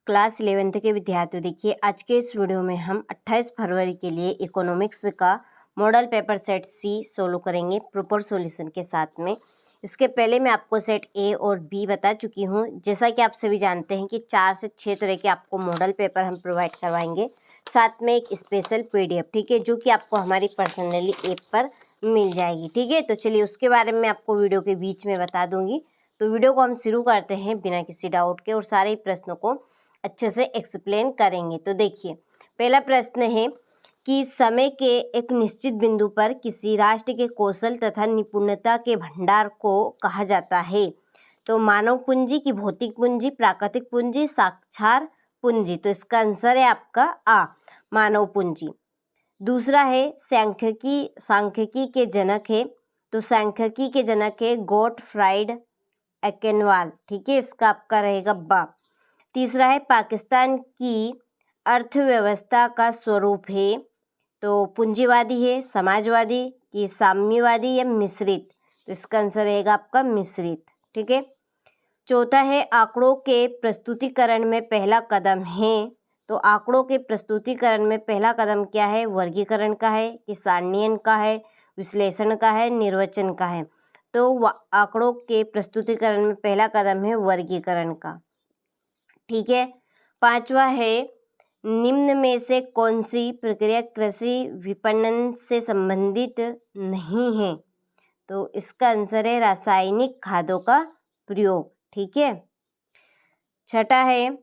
Class 11th के विद्यार्थियों, देखिए आज के इस वीडियो में हम 28 फरवरी के लिए इकोनॉमिक्स का मॉडल पेपर सेट सी सोल्व करेंगे प्रॉपर सॉल्यूशन के साथ में। इसके पहले मैं आपको सेट ए और बी बता चुकी हूँ। जैसा कि आप सभी जानते हैं कि 4 से 6 तरह के आपको मॉडल पेपर हम प्रोवाइड करवाएंगे, साथ में एक स्पेशल PDF, ठीक है, जो कि आपको हमारी पर्सनली ऐप पर मिल जाएगी। ठीक है, तो चलिए उसके बारे में आपको वीडियो के बीच में बता दूंगी। तो वीडियो को हम शुरू करते हैं बिना किसी डाउट के और सारे प्रश्नों को अच्छे से एक्सप्लेन करेंगे। तो देखिए, पहला प्रश्न है कि समय के एक निश्चित बिंदु पर किसी राष्ट्र के कौशल तथा निपुणता के भंडार को कहा जाता है। तो मानव पूंजी की भौतिक पूंजी, प्राकृतिक पूंजी, साक्षर पूंजी। तो इसका आंसर है आपका आ, मानव पूंजी। दूसरा है सांख्यिकी के जनक है। तो सांख्यिकी के जनक है गॉटफ्राइड एकेनवाल। ठीक है, इसका आपका रहेगा बा। तीसरा है पाकिस्तान की अर्थव्यवस्था का स्वरूप है। तो पूंजीवादी है, समाजवादी कि साम्यवादी या मिश्रित। तो इसका आंसर रहेगा आपका मिश्रित। ठीक है। चौथा है आंकड़ों के प्रस्तुतिकरण में पहला कदम है। तो आंकड़ों के प्रस्तुतिकरण में पहला कदम क्या है? वर्गीकरण का है कि सारणीयन का है, विश्लेषण का है, निर्वचन का है। तो आंकड़ों के प्रस्तुतिकरण में पहला कदम है वर्गीकरण का। ठीक है। पांचवा है निम्न में से कौन सी प्रक्रिया कृषि विपणन से संबंधित नहीं है? तो इसका आंसर है रासायनिक खादों का प्रयोग। ठीक है। छठा है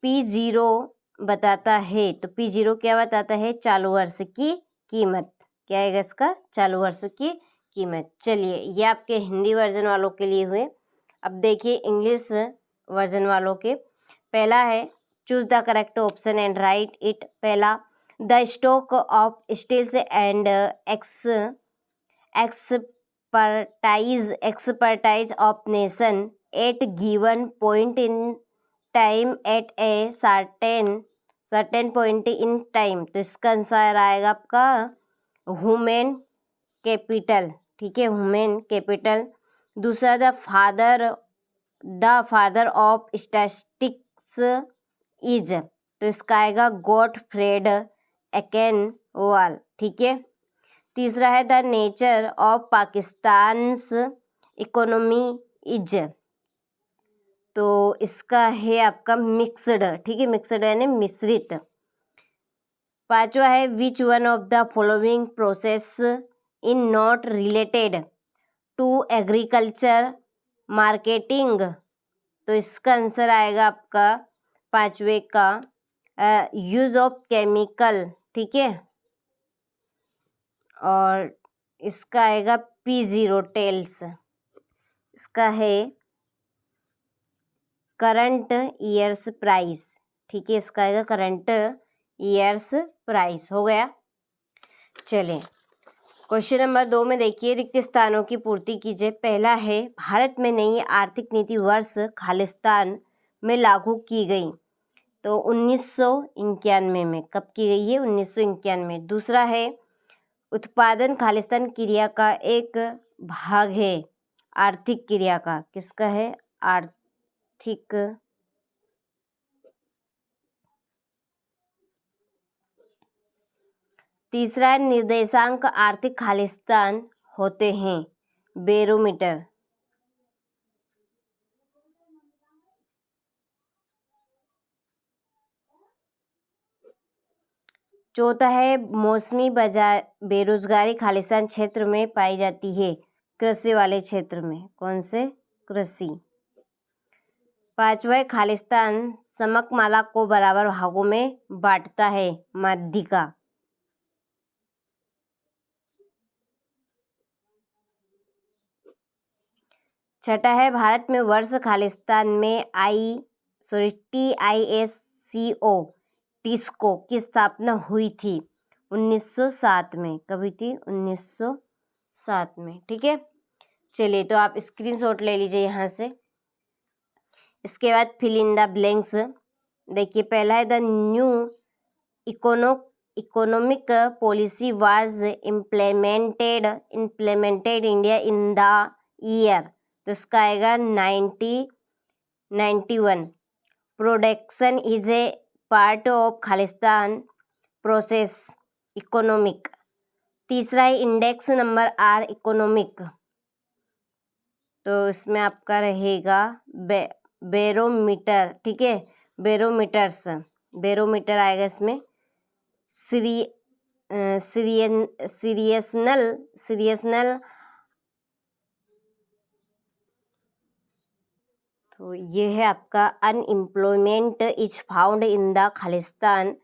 P0 बताता है। तो P0 क्या बताता है? चालू वर्ष की कीमत। क्या है इसका? चालू वर्ष की कीमत। चलिए, ये आपके हिंदी वर्जन वालों के लिए हुए। अब देखिए इंग्लिश वर्जन वालों के। पहला है choose the correct option and write it. पहला, the stock of skills and expertise of nation at given point in time at a certain point in time. तो इसका आंसर आएगा आपका ह्यूमन कैपिटल। ठीक है, ह्यूमन कैपिटल। दूसरा, the father of statistics is. तो इसका आएगा गॉटफ्रेड एकेनवाल। ठीक है। तीसरा है the nature of Pakistan's economy is. तो इसका है आपका मिक्सड। ठीक है, मिक्सड यानी मिश्रित। पांचवा है which one of the following process in not related to agriculture marketing. तो इसका आंसर आएगा आपका पांचवे का यूज ऑफ केमिकल। ठीक है, और इसका आएगा P0 टेल्स। इसका है करंट ईयर्स प्राइस। ठीक है, इसका आएगा करंट ईयर्स प्राइस। हो गया। चलें, क्वेश्चन नंबर 2 में देखिए रिक्त स्थानों की पूर्ति कीजिए। पहला है भारत में नई आर्थिक नीति वर्ष खालिस्तान में लागू की गई। तो 1991 में। कब की गई है? 1991। दूसरा है उत्पादन खालिस्तान क्रिया का एक भाग है। आर्थिक क्रिया का किसका है? आर्थिक। तीसरा निर्देशांक आर्थिक खालिस्तान होते हैं। बैरोमीटर। चौथा है मौसमी बेरोजगारी खालिस्तान क्षेत्र में पाई जाती है। कृषि वाले क्षेत्र में। कौन से? कृषि। पांचवा है खालिस्तान समकमाला को बराबर भागों में बांटता है। माध्यिका। छठा है भारत में वर्ष खालिस्तान में टिस्को की स्थापना हुई थी 1907 में। कभी थी? 1907 में। ठीक है। चलिए, तो आप स्क्रीनशॉट ले लीजिए यहाँ से। इसके बाद फिल इन द ब्लैंक्स। देखिए, पहला है the new economic policy was implemented India in the year. तो इसका आएगा 1991। Production is a part of Khalistan process economic. तीसरा है इंडेक्स नंबर आर इकोनॉमिक, तो इसमें आपका रहेगा बैरोमीटर, ठीक है, बैरोमीटर आएगा इसमें। सीरियसनल तो ये है आपका unemployment is found in the Khalistan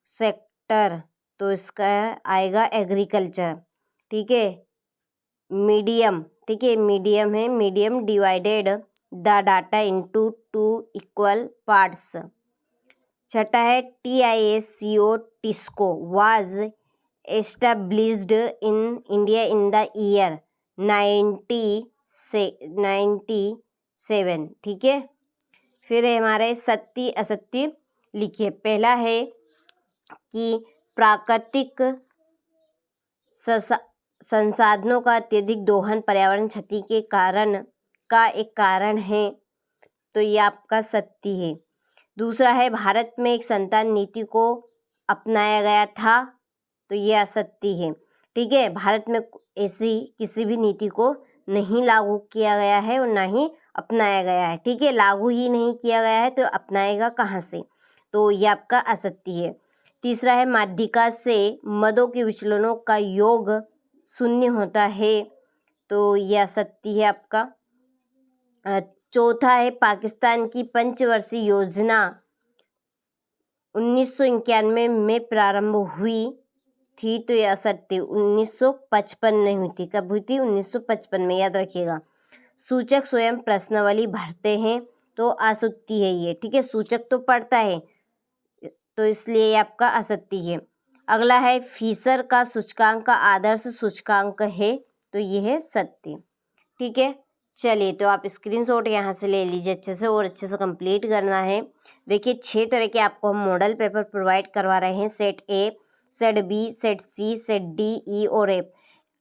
sector, तो इसका आएगा एग्रीकल्चर, ठीक है। मीडियम, ठीक है, मीडियम है, medium divided the data into 2 equal parts. छठा है TISCO TISCO was established in India in the year 97, ठीक है। फिर है हमारे सत्य असत्य लिखिए। पहला है कि प्राकृतिक संसाधनों का अत्यधिक दोहन पर्यावरण क्षति के कारण का एक कारण है, तो ये आपका सत्य है। दूसरा है भारत में एक संतान नीति को अपनाया गया था, तो ये असत्य है, ठीक है। भारत में ऐसी किसी भी नीति को नहीं लागू किया गया है और ना ही अपनाया गया है, ठीक है। लागू ही नहीं किया गया है तो अपनाएगा कहाँ से, तो ये आपका असत्य है। तीसरा है माध्यिका से मदों के विचलनों का योग शून्य होता है, तो ये असत्य है आपका। चौथा है पाकिस्तान की पंचवर्षीय योजना 1991 में प्रारंभ हुई थी, तो ये असत्य। 1955 नहीं हुई थी, कब हुई थी? 1955 में, याद रखिएगा। सूचक स्वयं प्रश्नावली भरते हैं, तो असत्य है ये, ठीक है। सूचक तो पढ़ता है, तो इसलिए ये आपका असत्य है। अगला है फीसर का सूचकांक का आदर्श सूचकांक है, तो ये है सत्य, ठीक है। चलिए, तो आप स्क्रीनशॉट यहाँ से ले लीजिए अच्छे से और अच्छे से कंप्लीट करना है। देखिए 6 तरह के आपको हम मॉडल पेपर प्रोवाइड करवा रहे हैं, set A, set B, set C, set D, E और एफ।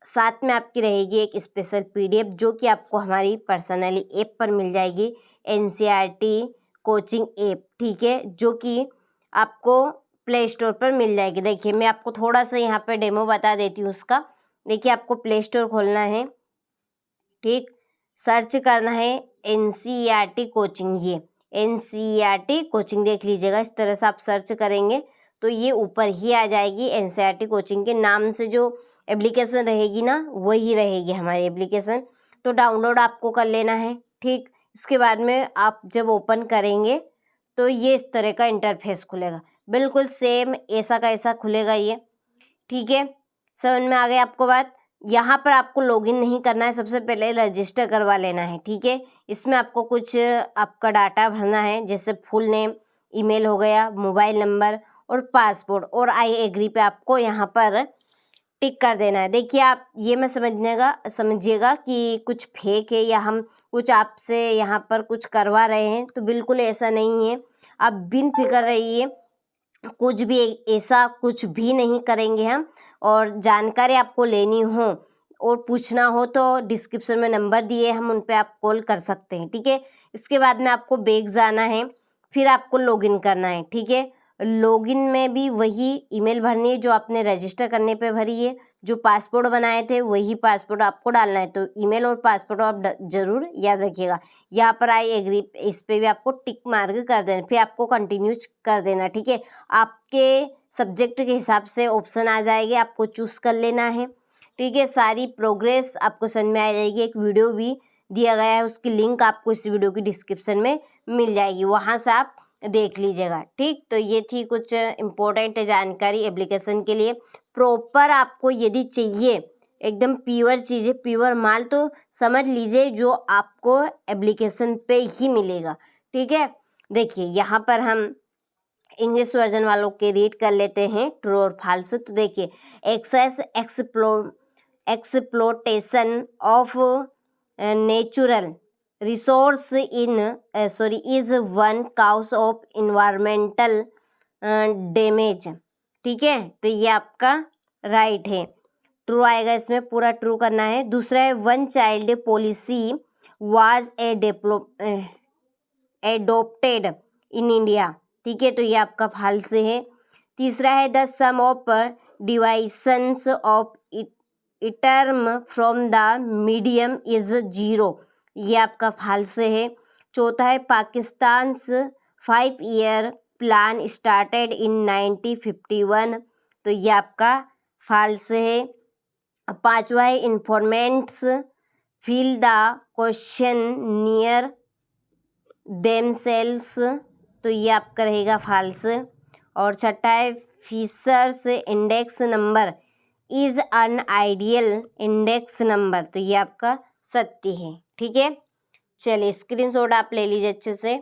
साथ में आपकी रहेगी एक स्पेशल PDF जो कि आपको हमारी पर्सनली ऐप पर मिल जाएगी, NCERT कोचिंग ऐप, ठीक है, जो कि आपको प्ले स्टोर पर मिल जाएगी। देखिए मैं आपको थोड़ा सा यहाँ पर डेमो बता देती हूँ उसका। देखिए आपको प्ले स्टोर खोलना है, ठीक, सर्च करना है NCERT कोचिंग, ये NCERT कोचिंग देख लीजिएगा। इस तरह से आप सर्च करेंगे तो ये ऊपर ही आ जाएगी। NCERT कोचिंग के नाम से जो एप्लीकेशन रहेगी ना, वही रहेगी हमारी एप्लीकेशन, तो डाउनलोड आपको कर लेना है, ठीक। इसके बाद में आप जब ओपन करेंगे तो ये इस तरह का इंटरफेस खुलेगा, बिल्कुल सेम ऐसा का ऐसा खुलेगा ये, ठीक है। समझ में आ गई आपको बात? यहाँ पर आपको लॉगिन नहीं करना है, सबसे पहले रजिस्टर करवा लेना है, ठीक है। इसमें आपको कुछ आपका डाटा भरना है, जैसे फुल नेम, ईमेल हो गया, मोबाइल नंबर और पासपोर्ट, और आई एग्री पे आपको यहाँ पर टिक कर देना है। देखिए आप ये मैं समझिएगा कि कुछ फेक है या हम कुछ आपसे यहाँ पर कुछ करवा रहे हैं, तो बिल्कुल ऐसा नहीं है। आप बिन फिक्र रहिए, कुछ भी ऐसा कुछ भी नहीं करेंगे हम। और जानकारी आपको लेनी हो और पूछना हो तो डिस्क्रिप्शन में नंबर दिए, हम उन पे आप कॉल कर सकते हैं, ठीक है। इसके बाद में आपको बैक जाना है, फिर आपको लॉगिन करना है, ठीक है। लॉगिन में भी वही ईमेल भरनी है जो आपने रजिस्टर करने पे भरी है, जो पासपोर्ट बनाए थे वही पासपोर्ट आपको डालना है, तो ईमेल और पासपोर्ट आप जरूर याद रखिएगा। यहाँ पर आई एग्री, इस पे भी आपको टिक मार्क कर देना, फिर आपको कंटिन्यू कर देना, ठीक है। आपके सब्जेक्ट के हिसाब से ऑप्शन आ जाएंगे, आपको चूज कर लेना है, ठीक है। सारी प्रोग्रेस आपको समझ में आ जाएगी। एक वीडियो भी दिया गया है, उसकी लिंक आपको इस वीडियो की डिस्क्रिप्शन में मिल जाएगी, वहाँ से आप देख लीजिएगा, ठीक। तो ये थी कुछ इम्पोर्टेंट जानकारी एप्लीकेशन के लिए। प्रॉपर आपको यदि चाहिए एकदम प्योर चीज़ें, प्योर माल, तो समझ लीजिए जो आपको एप्लीकेशन पे ही मिलेगा, ठीक है। देखिए यहाँ पर हम इंग्लिश वर्जन वालों के रीड कर लेते हैं ट्रू और फाल्स। तो देखिए excess exploitation of natural resource is one cause of environmental damage, ठीक है। तो ये आपका राइट है, ट्रू आएगा, इसमें पूरा ट्रू करना है। दूसरा है one child policy was adopted in India. ठीक है, तो ये आपका फाल्स है। तीसरा है the sum of deviations of term from the medium is 0, ये आपका फाल्स है। चौथा है Pakistan 5-year plan started in 1951, तो ये आपका फाल्स है। पांचवा है informants fill the question near themselves, तो ये आपका रहेगा फाल्स। और छठा है Fisher's index number is an ideal index number, तो ये आपका सत्य है। ठीक है, चलिए स्क्रीनशॉट आप ले लीजिए अच्छे से।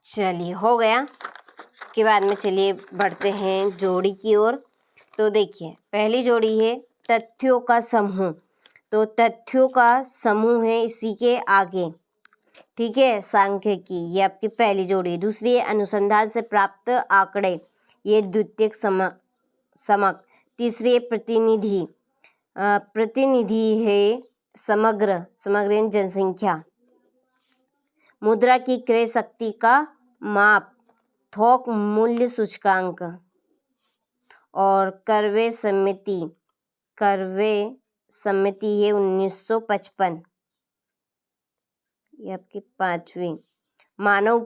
चलिए हो गया। इसके बाद में चलिए बढ़ते हैं जोड़ी की ओर। तो देखिए पहली जोड़ी है तथ्यों का समूह, तो तथ्यों का समूह है इसी के आगे। ठीक है, सांख्यिकी, ये आपकी पहली जोड़ी है। दूसरी है अनुसंधान से प्राप्त आंकड़े, ये द्वितीयक समक। तीसरी है प्रतिनिधि, प्रतिनिधि है समग्र यानी जनसंख्या। मुद्रा की क्रय शक्ति का माप, थोक मूल्य सूचकांक। और करवे समिति है 1955, ये आपकी पांचवी। मानव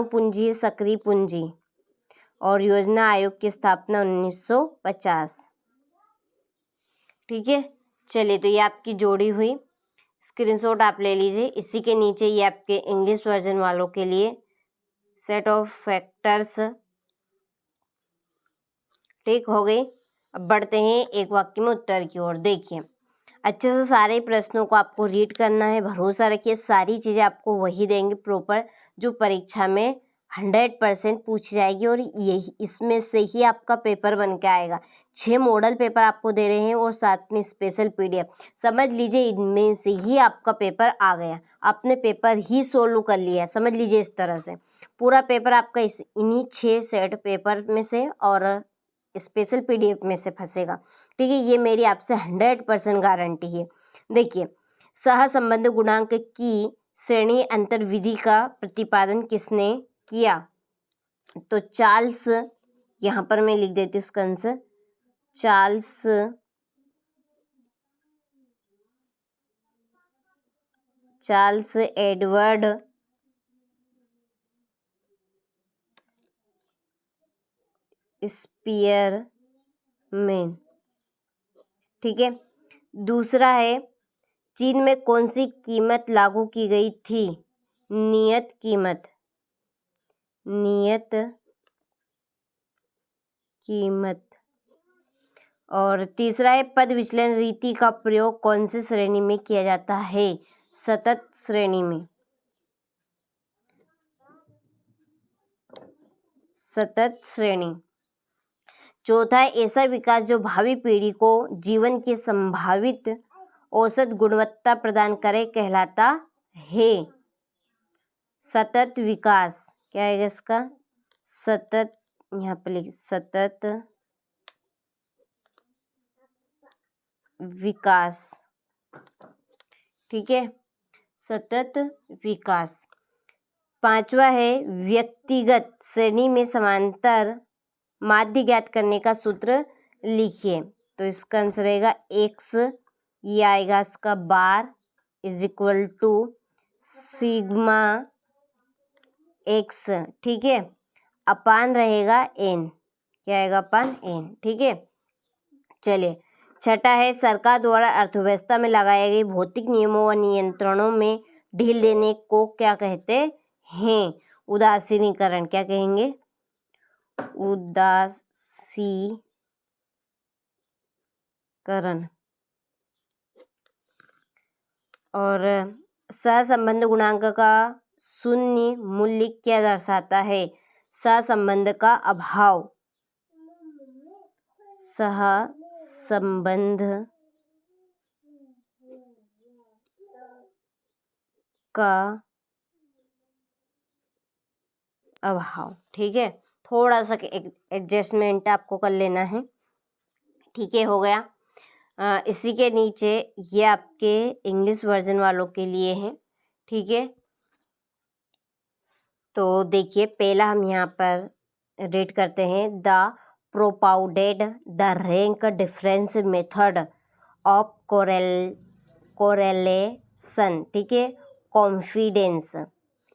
पूंजी सक्रिय पूंजी। और योजना आयोग की स्थापना 1950। ठीक है, चलिए तो ये आपकी जोड़ी हुई। स्क्रीनशॉट आप ले लीजिए। इसी के नीचे ये आपके इंग्लिश वर्जन वालों के लिए सेट ऑफ फैक्टर्स। ठीक हो गई। अब बढ़ते हैं एक वाक्य में उत्तर की ओर। देखिए अच्छे से सारे प्रश्नों को आपको रीड करना है। भरोसा रखिए सारी चीज़ें आपको वही देंगे प्रॉपर जो परीक्षा में 100% पूछ जाएगी, और यही इसमें से ही आपका पेपर बन के आएगा। 6 मॉडल पेपर आपको दे रहे हैं और साथ में स्पेशल PDF। समझ लीजिए इनमें से ही आपका पेपर आ गया, आपने पेपर ही सोल्व कर लिया। समझ लीजिए इस तरह से पूरा पेपर आपका इन्हीं 6 सेट पेपर में से और स्पेशल PDF में से फंसेगा। ठीक है, ये मेरी आपसे 100% गारंटी है। देखिए सहसंबंध गुणांक की श्रेणी अंतर विधि का प्रतिपादन किसने किया? तो चार्ल्स, यहाँ पर मैं लिख देती हूँ उसका आंसर, चार्ल्स एडवर्ड स्पीयरमैन। ठीक है, दूसरा है चीन में कौन सी कीमत लागू की गई थी? नियत कीमत। और तीसरा है पद विचलन रीति का प्रयोग कौन सी श्रेणी में किया जाता है? सतत श्रेणी में। चौथा है ऐसा विकास जो भावी पीढ़ी को जीवन की संभावित औसत गुणवत्ता प्रदान करे कहलाता है सतत विकास। क्या है इसका? सतत, यहाँ पे लिख सतत विकास। ठीक है, सतत विकास। पांचवा है व्यक्तिगत श्रेणी में समांतर माध्य ज्ञात करने का सूत्र लिखिए। तो इसका आंसर रहेगा x, ये आएगा इसका bar is equal to sigma x। ठीक है, अपान रहेगा n, क्या आएगा? अपान n। ठीक है, चलिए छठा है सरकार द्वारा अर्थव्यवस्था में लगाए गए भौतिक नियमों व नियंत्रणों में ढील देने को क्या कहते हैं? उदासीनीकरण। क्या कहेंगे? उदासीकरण। और सहसंबंध गुणांक का शून्य मूल्य क्या दर्शाता है? सहसंबंध का अभाव। सहसंबंध का अभाव। ठीक है, थोड़ा सा एडजस्टमेंट आपको कर लेना है। ठीक है, हो गया। इसी के नीचे ये आपके इंग्लिश वर्जन वालों के लिए है। ठीक है, तो देखिए पहला हम यहाँ पर रेड करते हैं, the propounded the rank difference method of correlation, ठीक है, कॉन्फिडेंस,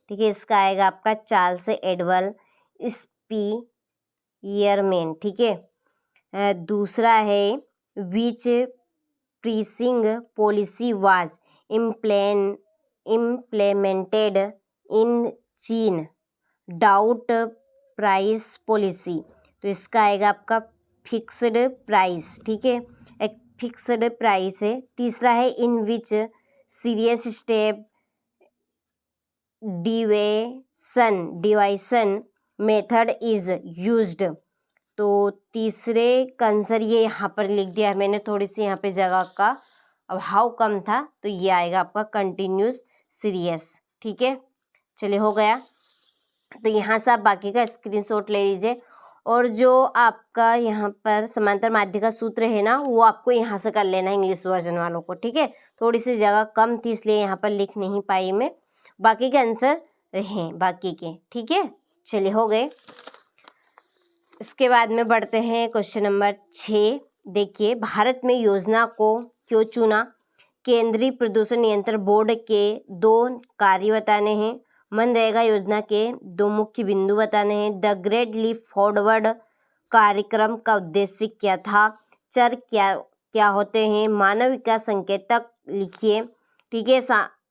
ठीक है, इसका आएगा आपका चार्ल्स एडवर्ड स्पीयरमैन, ठीक है। दूसरा है विच pricing policy was implemented in चीन, डाउट प्राइस पॉलिसी, तो इसका आएगा आपका फिक्स्ड प्राइस, ठीक है, एक फिक्स्ड प्राइस है। तीसरा है in which series step deviation method is used, तो तीसरे का आंसर ये यहाँ पर लिख दिया है मैंने, थोड़ी सी यहाँ पे जगह का अभाव कम था, तो ये आएगा आपका कंटिन्यूस सीरियस, ठीक है। चलिए हो गया, तो यहाँ से आप बाकी का स्क्रीनशॉट ले लीजिए, और जो आपका यहाँ पर समांतर माध्य का सूत्र है ना, वो आपको यहाँ से कर लेना है इंग्लिश वर्जन वालों को, ठीक है। थोड़ी सी जगह कम थी इसलिए यहाँ पर लिख नहीं पाई मैं, बाकी के आंसर रहे बाकी के, ठीक है। चलिए हो गए। इसके बाद में बढ़ते हैं क्वेश्चन नंबर 6। देखिए भारत में योजना को क्यों चुना, केंद्रीय प्रदूषण नियंत्रण बोर्ड के 2 कार्य बताने हैं, मनरेगा योजना के 2 मुख्य बिंदु बताने हैं, द ग्रेट लीप फॉरवर्ड कार्यक्रम का उद्देश्य क्या था, चर क्या क्या होते हैं, मानव विकास संकेतक लिखिए, ठीक है,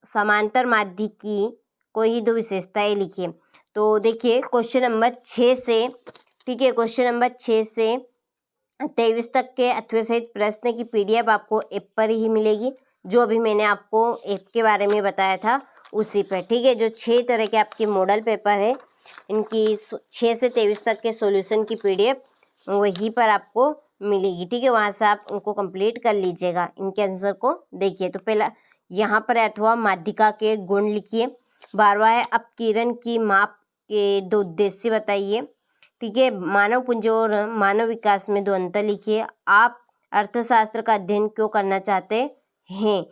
समांतर माध्य की कोई ही 2 विशेषताएं लिखिए। तो देखिए क्वेश्चन नंबर 6 से, ठीक है, क्वेश्चन नंबर 6 से 23 तक के अथवा सहित प्रश्न की PDF आपको ऐप पर ही मिलेगी, जो अभी मैंने आपको ऐप के बारे में बताया था उसी पर, ठीक है। जो 6 तरह के आपके मॉडल पेपर है, इनकी 6 से 23 तक के सॉल्यूशन की PDF वहीं पर आपको मिलेगी, ठीक है। वहाँ से आप उनको कंप्लीट कर लीजिएगा, इनके आंसर को देखिए। तो पहला यहाँ पर अथवा माध्यिका के गुण लिखिए, 12वां है अपकिरण की माप के 2 उद्देश्य बताइए, ठीक है, मानव पूंजी और मानव विकास में 2 अंतर लिखिए, आप अर्थशास्त्र का अध्ययन क्यों करना चाहते हैं।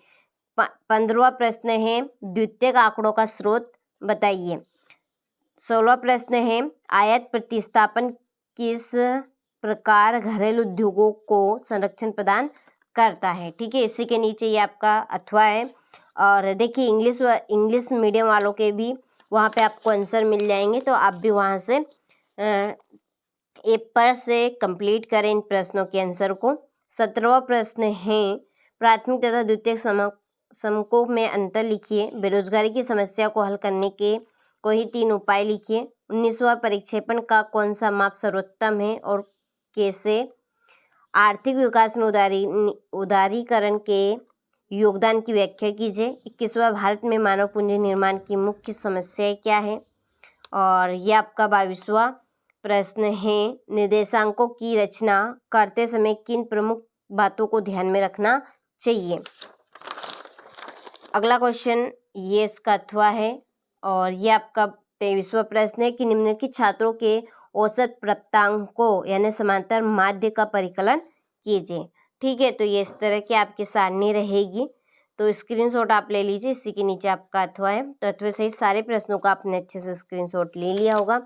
15वां प्रश्न है द्वितीयक आंकड़ों का स्रोत बताइए। 16वां प्रश्न है आयात प्रतिस्थापन किस प्रकार घरेलू उद्योगों को संरक्षण प्रदान करता है, ठीक है। इसी के नीचे ये आपका अथवा है, और देखिए इंग्लिश मीडियम वालों के भी वहाँ पे आपको आंसर मिल जाएंगे, तो आप भी वहाँ से ऐप पर से कंप्लीट करें इन प्रश्नों के आंसर को। 17वां प्रश्न है प्राथमिक तथा द्वितीयक समकों में अंतर लिखिए, बेरोजगारी की समस्या को हल करने के कोई 3 उपाय लिखिए, 19वां परिक्षेपण का कौन सा माप सर्वोत्तम है और कैसे, आर्थिक विकास में उदारीकरण के योगदान की व्याख्या कीजिए, 21वां भारत में मानव पूंजी निर्माण की मुख्य समस्याएं क्या है, और यह आपका 22वां प्रश्न है निर्देशांकों की रचना करते समय किन प्रमुख बातों को ध्यान में रखना चाहिए। अगला क्वेश्चन ये इसका अथवा है, और ये आपका 23वां प्रश्न है कि निम्नलिखित छात्रों के औसत प्राप्तांकों यानी समांतर माध्य का परिकलन कीजिए, ठीक है। तो ये इस तरह की आपकी सारणी रहेगी, तो स्क्रीनशॉट आप ले लीजिए, इसी के नीचे आपका अथवा है। तो अथवा सहित सारे प्रश्नों का आपने अच्छे से स्क्रीनशॉट ले लिया होगा।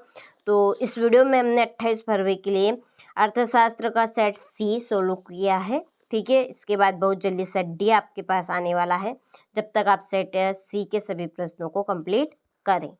तो इस वीडियो में हमने 28 फरवरी के लिए अर्थशास्त्र का सेट C सोल्व किया है, ठीक है। इसके बाद बहुत जल्दी सेट D आपके पास आने वाला है, जब तक आप सेट C के सभी प्रश्नों को कंप्लीट करें।